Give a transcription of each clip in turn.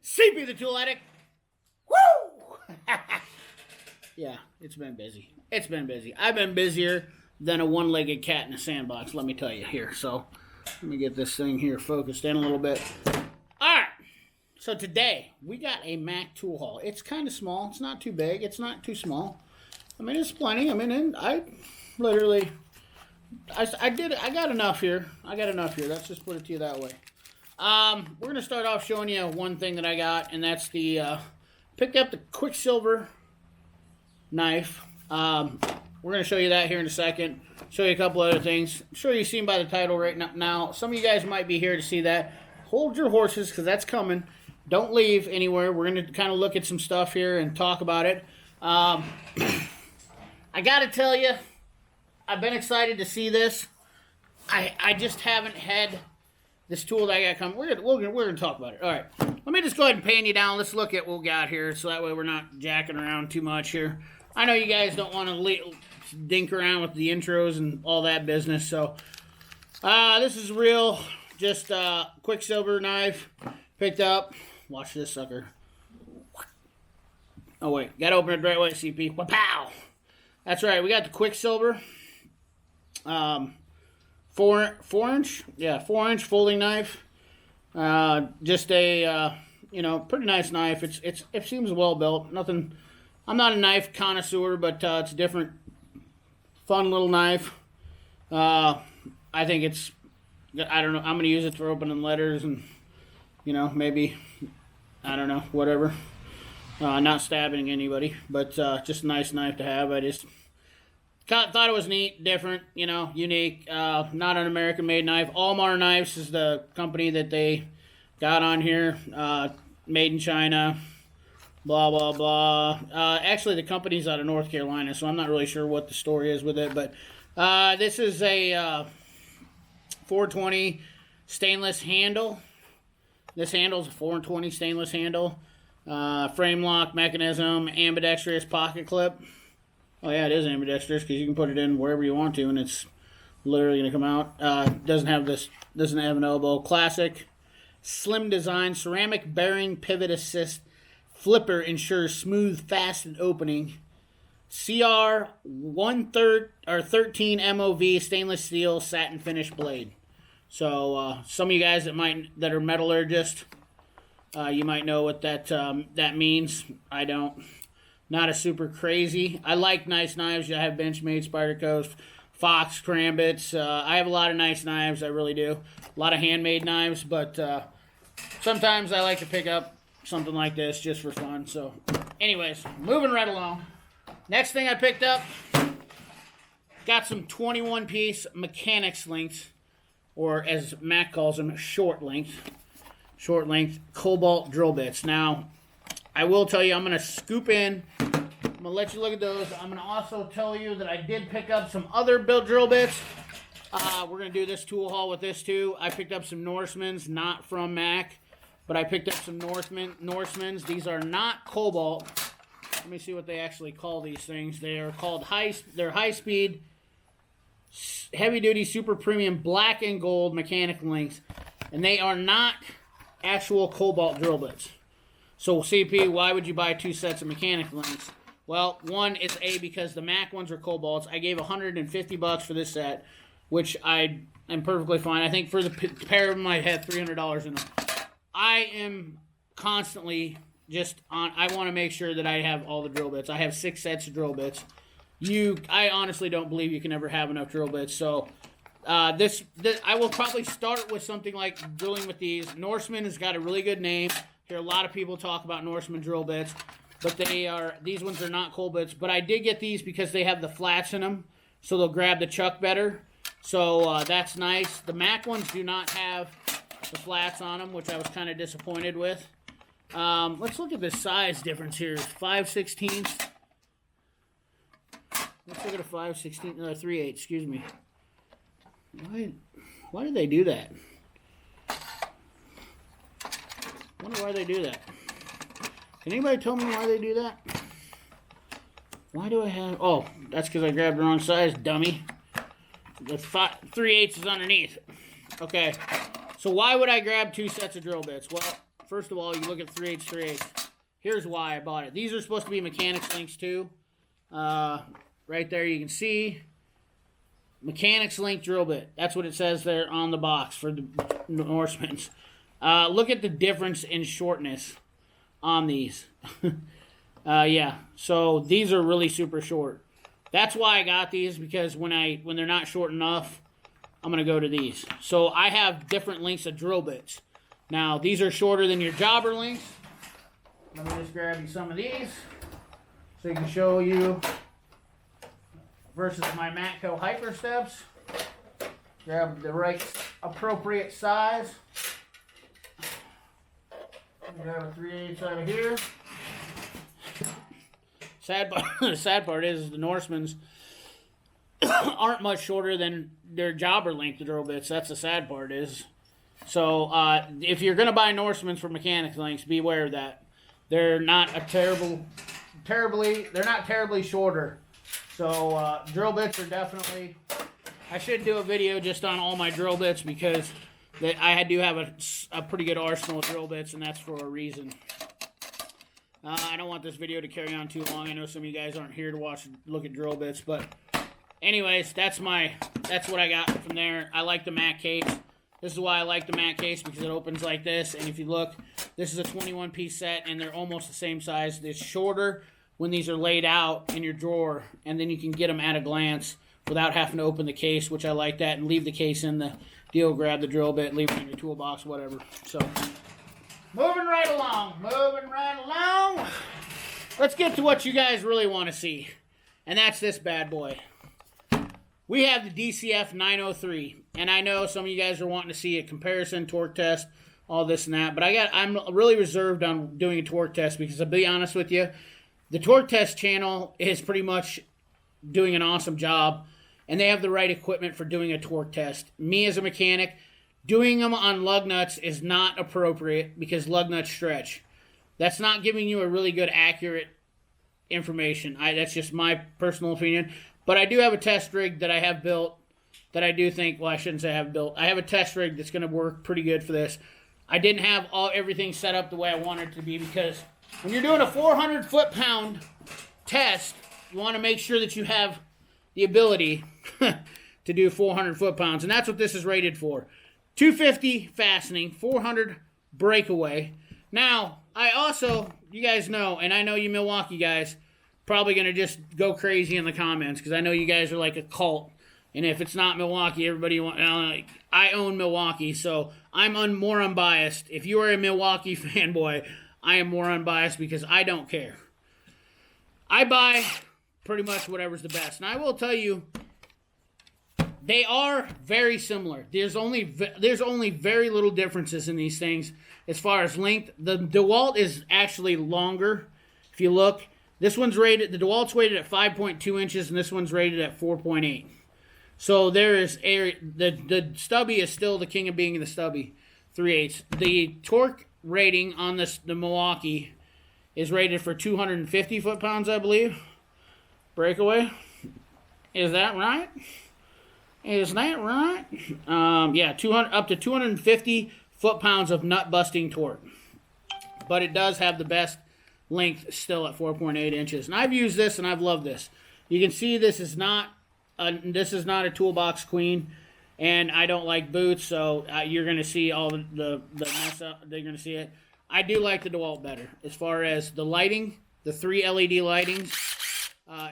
CP the Tool Addict. Woo! Yeah, it's been busy. It's been busy. I've been busier than a one-legged cat in a sandbox, let me tell you here. So, let me get this thing here focused in a little bit. Alright, so today, we got a Mac tool haul. It's kind of small. It's not too big. It's not too small. I mean, it's plenty. I mean, I literally... I got enough here. Let's just put it to you that way. We're going to start off showing you one thing that I got, and that's the, picked up the Quicksilver knife. We're going to show you that here in a second. Show you a couple other things. I'm sure you've seen by the title right now. Some of you guys might be here to see that. Hold your horses, because that's coming. Don't leave anywhere. We're going to kind of look at some stuff here and talk about it. I got to tell you, I've been excited to see this. I just haven't had this tool that I got coming. We're gonna talk about it. All right. Let me just go ahead and pan you down. Let's look at what we got here, so that way we're not jacking around too much here. I know you guys don't want to dink around with the intros and all that business. So this is real. Just Quicksilver knife picked up. Watch this sucker. Oh wait, gotta open it the right way, CP. Pow! That's right. We got the Quicksilver. 4-inch, yeah, 4-inch folding knife. Just a pretty nice knife. It seems well built. Nothing. I'm not a knife connoisseur, but it's a different, fun little knife. I think it's. I don't know. I'm gonna use it for opening letters and, maybe, I don't know, whatever. Not stabbing anybody, but just a nice knife to have. I just thought it was neat, different, unique. Not an American-made knife. Almar Knives is the company that they got on here. Made in China. Blah, blah, blah. Actually, the company's out of North Carolina, so I'm not really sure what the story is with it. But this is a 420 stainless handle. This handle's a 420 stainless handle. Frame lock mechanism, ambidextrous pocket clip. Oh yeah, it is ambidextrous because you can put it in wherever you want to, and it's literally going to come out. Doesn't have an elbow. Classic, slim design, ceramic bearing pivot assist. Flipper ensures smooth, fastened opening. CR 13 MOV stainless steel satin finish blade. So some of you guys that are metallurgists, you might know what that means. I don't. Not a super crazy. I like nice knives. I have Benchmade, Spyderco, Fox, Crambits. I have a lot of nice knives. I really do. A lot of handmade knives, but sometimes I like to pick up something like this just for fun. So, anyways, moving right along. Next thing I picked up, got some 21-piece mechanics lengths, or as Mac calls them, short length cobalt drill bits. Now, I will tell you, I'm going to scoop in. I'm going to let you look at those. I'm going to also tell you that I did pick up some other build drill bits. We're going to do this tool haul with this too. I picked up some Norsemans, not from Mac, but I picked up some Norsemans. These are not cobalt. Let me see what they actually call these things. They are called high-speed, heavy-duty, super premium black and gold mechanic lengths, and they are not actual cobalt drill bits. So, CP, why would you buy two sets of mechanic lengths? Well, one is because the Mac ones are cobalts. I gave $150 for this set, which I am perfectly fine. I think for the pair of them, I had $300 in them. I am constantly just on. I want to make sure that I have all the drill bits. I have 6 sets of drill bits. I honestly don't believe you can ever have enough drill bits. So, I will probably start with something like drilling with these. Norseman has got a really good name. Hear a lot of people talk about Norseman drill bits, but these ones are not cold bits. But I did get these because they have the flats in them, so they'll grab the chuck better. So that's nice. The Mac ones do not have the flats on them, which I was kind of disappointed with. Let's look at the size difference here. 5/16. Let's look at a 5/16, 3/8. Excuse me. Why did they do that? I wonder why they do that. Can anybody tell me why they do that? Why do I have... Oh, that's because I grabbed the wrong size, dummy. The 3/8 is underneath. Okay. So why would I grab 2 sets of drill bits? Well, first of all, you look at 3/8, 3/8. Here's why I bought it. These are supposed to be mechanics links too. Right there you can see mechanics link drill bit. That's what it says there on the box for the Norseman's. Look at the difference in shortness on these. Yeah, so these are really super short. That's why I got these, because when they're not short enough, I'm going to go to these. So I have different lengths of drill bits. Now, these are shorter than your jobber lengths. Let me just grab you some of these so I can show you versus my Matco Hyper Steps. Grab the right appropriate size. Grab a 3/8 out of here. The sad part is the Norseman's aren't much shorter than their jobber length of drill bits. That's the sad part is. So if you're gonna buy Norseman's for mechanics lengths, beware of that. They're not terribly shorter. So drill bits are definitely. I should do a video just on all my drill bits, because I do have a pretty good arsenal of drill bits, and that's for a reason. I don't want this video to carry on too long. I know some of you guys aren't here to look at drill bits, but anyways, that's what I got from there. I like the mat case. This is why I like the mat case, because it opens like this, and if you look, this is a 21-piece set, and they're almost the same size. It's shorter when these are laid out in your drawer, and then you can get them at a glance without having to open the case, which I like that, and leave the case in the deal, grab the drill bit, leave it in your toolbox, whatever. So, moving right along. Let's get to what you guys really want to see, and that's this bad boy. We have the DCF903, and I know some of you guys are wanting to see a comparison, torque test, all this and that, but I'm really reserved on doing a torque test, because I'll be honest with you, the torque test channel is pretty much doing an awesome job, and they have the right equipment for doing a torque test. Me as a mechanic, doing them on lug nuts is not appropriate, because lug nuts stretch. That's not giving you a really good, accurate information. That's just my personal opinion. But I do have a test rig that I have built that I do think, well, I shouldn't say I have built. I have a test rig that's going to work pretty good for this. I didn't have everything set up the way I wanted it to be, because when you're doing a 400 foot-pound test, you want to make sure that you have the ability to do 400 foot-pounds, and that's what this is rated for. 250 fastening, 400 breakaway. Now, I also, you guys know, and I know you Milwaukee guys, probably going to just go crazy in the comments, because I know you guys are like a cult, and if it's not Milwaukee, everybody I own Milwaukee, so I'm more unbiased. If you are a Milwaukee fanboy, I am more unbiased, because I don't care. I buy pretty much whatever's the best, and I will tell you, they are very similar. There's only very little differences in these things as far as length. The DEWALT is actually longer. If you look, this one's rated, the DEWALT's rated at 5.2 inches, and this one's rated at 4.8. So there is the stubby is still the king of being the stubby, 3/8. The torque rating on the Milwaukee is rated for 250 foot-pounds, I believe. Breakaway. Is that right? Is that right? Yeah, 200 up to 250 foot-pounds of nut-busting torque. But it does have the best length still at 4.8 inches. And I've used this, and I've loved this. You can see this is not a toolbox queen, and I don't like boots, so you're going to see all the mess up. They're going to see it. I do like the DEWALT better. As far as the lighting, the 3 LED lightings,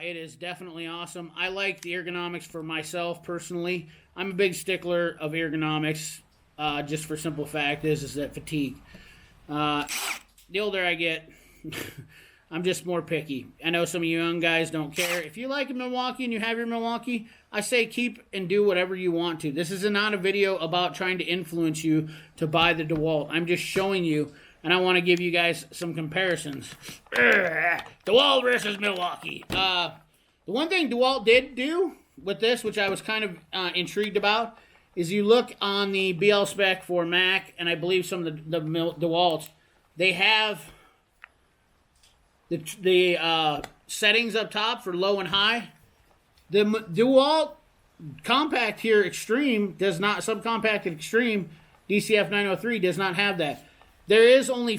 it is definitely awesome. I like the ergonomics for myself personally. I'm a big stickler of ergonomics, just for simple fact is that fatigue. The older I get, I'm just more picky. I know some of you young guys don't care. If you like a Milwaukee and you have your Milwaukee, I say keep and do whatever you want to. This is not a video about trying to influence you to buy the DEWALT. I'm just showing you, and I want to give you guys some comparisons. DEWALT versus Milwaukee. The one thing DEWALT did do with this, which I was kind of intrigued about, is you look on the BL spec for Mac, and I believe some of the DEWALTs, they have the settings up top for low and high. The DEWALT Compact here, Extreme, does not, Subcompact and Extreme DCF903 does not have that. There is only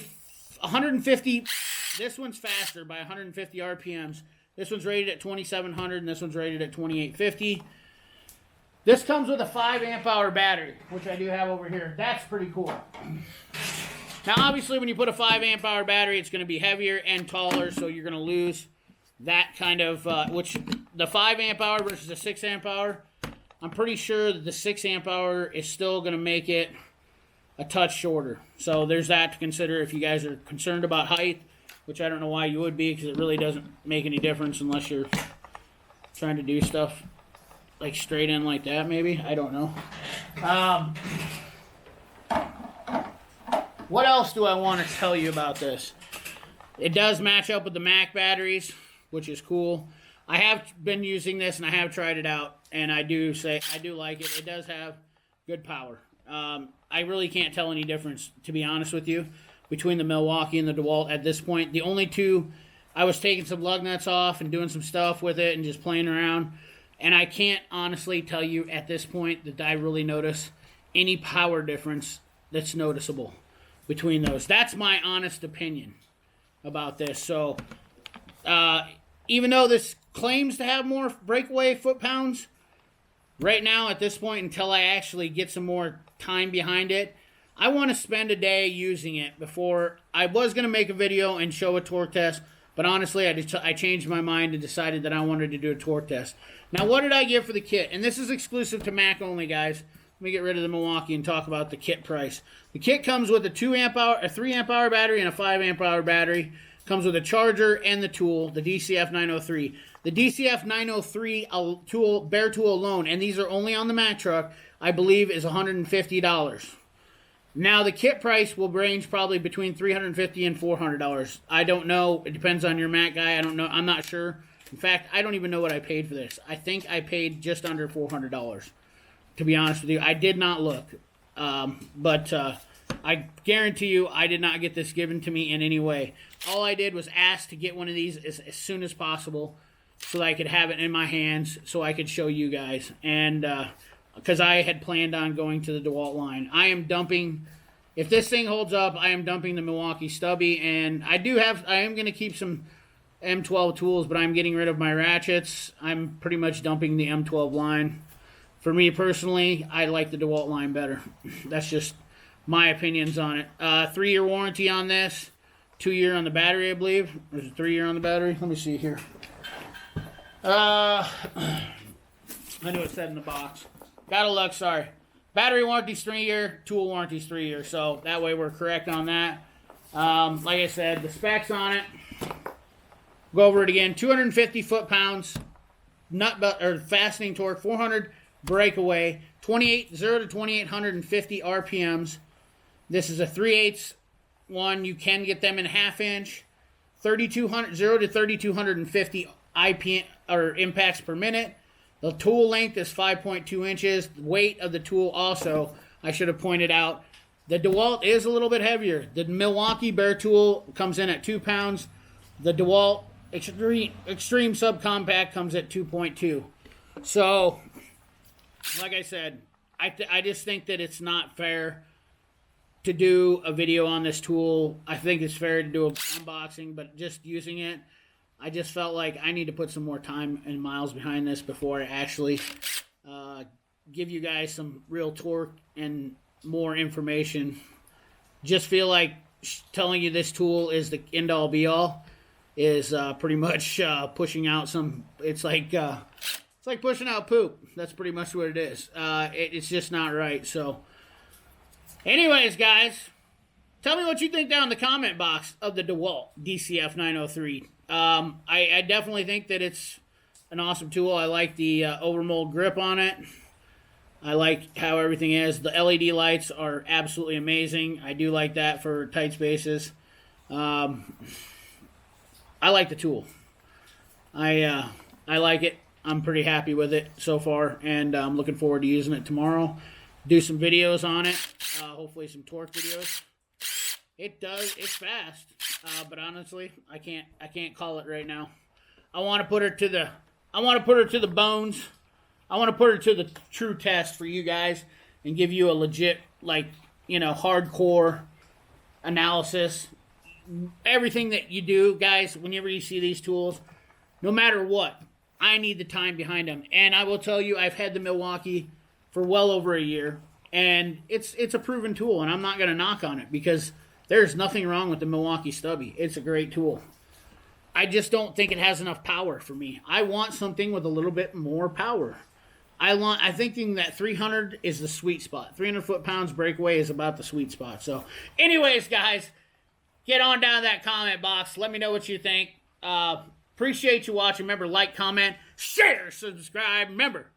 150. This one's faster by 150 RPMs. This one's rated at 2700 and this one's rated at 2850. This comes with a 5 amp hour battery, which I do have over here. That's pretty cool. Now, obviously, when you put a 5 amp hour battery, it's going to be heavier and taller, so you're going to lose that kind of, which the 5 amp hour versus the 6 amp hour, I'm pretty sure that the 6 amp hour is still going to make it a touch shorter. So there's that to consider if you guys are concerned about height, which I don't know why you would be, because it really doesn't make any difference unless you're trying to do stuff like straight in like that, maybe. I don't know. What else do I want to tell you about this? It does match up with the Mac batteries, which is cool. I have been using this and I have tried it out, and I do like it. It does have good power. I really can't tell any difference, to be honest with you, between the Milwaukee and the DeWalt at this point. The only two, I was taking some lug nuts off and doing some stuff with it and just playing around, and I can't honestly tell you at this point that I really notice any power difference that's noticeable between those. That's my honest opinion about this. So, even though this claims to have more breakaway foot-pounds, right now at this point, until I actually get some more time behind it, I want to spend a day using it before. I was going to make a video and show a torque test, but honestly, I changed my mind and decided that I wanted to do a torque test. Now, what did I get for the kit? And this is exclusive to Mac only, guys. Let me get rid of the Milwaukee and talk about the kit price. The kit comes with a 2 amp hour, a 3 amp hour battery, and a 5 amp hour battery. Comes with a charger and the tool, the DCF903. The DCF903 tool, bare tool alone, and these are only on the Mac truck, I believe is $150. Now, the kit price will range probably between $350 and $400. I don't know. It depends on your Mac guy. I don't know. I'm not sure. In fact, I don't even know what I paid for this. I think I paid just under $400, to be honest with you. I did not look. But I guarantee you I did not get this given to me in any way. All I did was ask to get one of these as soon as possible so that I could have it in my hands so I could show you guys. And because I had planned on going to the DeWalt line. I am dumping, if this thing holds up, I am dumping the Milwaukee stubby. And I am going to keep some M12 tools, but I'm getting rid of my ratchets. I'm pretty much dumping the M12 line. For me personally, I like the DeWalt line better. That's just my opinions on it. 3-year warranty on this. 2-year on the battery, I believe. There's a 3-year on the battery. Let me see here. I know it said in the box. Gotta look, sorry. Battery warranty's 3-year. Tool warranty's 3-year. So that way we're correct on that. Like I said, the specs on it. Go over it again. 250 foot-pounds. Fastening torque. 400 breakaway. 0 to 2850 RPMs. This is a 3/8 one. You can get them in 1/2 inch. 0 to 3250 IPM or impacts per minute. The tool length is 5.2 inches. The weight of the tool also, I should have pointed out, the DeWalt is a little bit heavier. The Milwaukee bare tool comes in at 2 pounds. The DeWalt Extreme Subcompact comes at 2.2. So, like I said, I just think that it's not fair to do a video on this tool. I think it's fair to do an unboxing, but just using it, I just felt like I need to put some more time and miles behind this before I actually give you guys some real torque and more information. Just feel like telling you this tool is the end-all be-all is pretty much pushing out some. It's like pushing out poop. That's pretty much what it is. It's just not right. So, anyways, guys, tell me what you think down in the comment box of the DeWalt DCF903. I definitely think that it's an awesome tool. I like the overmold grip on it. I like how everything is. The LED lights are absolutely amazing. I do like that for tight spaces. I like the tool. I like it. I'm pretty happy with it so far, and I'm looking forward to using it tomorrow. Do some videos on it. Hopefully some torque videos. It's fast, but honestly, I can't call it right now. I want to put her to the bones. I want to put her to the true test for you guys and give you a legit, like, hardcore analysis. Everything that you do, guys, whenever you see these tools, no matter what, I need the time behind them. And I will tell you, I've had the Milwaukee for well over a year, and it's a proven tool, and I'm not going to knock on it because there's nothing wrong with the Milwaukee stubby. It's a great tool. I just don't think it has enough power for me. I want something with a little bit more power. I think that 300 is the sweet spot. 300 foot-pounds breakaway is about the sweet spot. So, anyways, guys, get on down to that comment box. Let me know what you think. Appreciate you watching. Remember, like, comment, share, subscribe. Remember,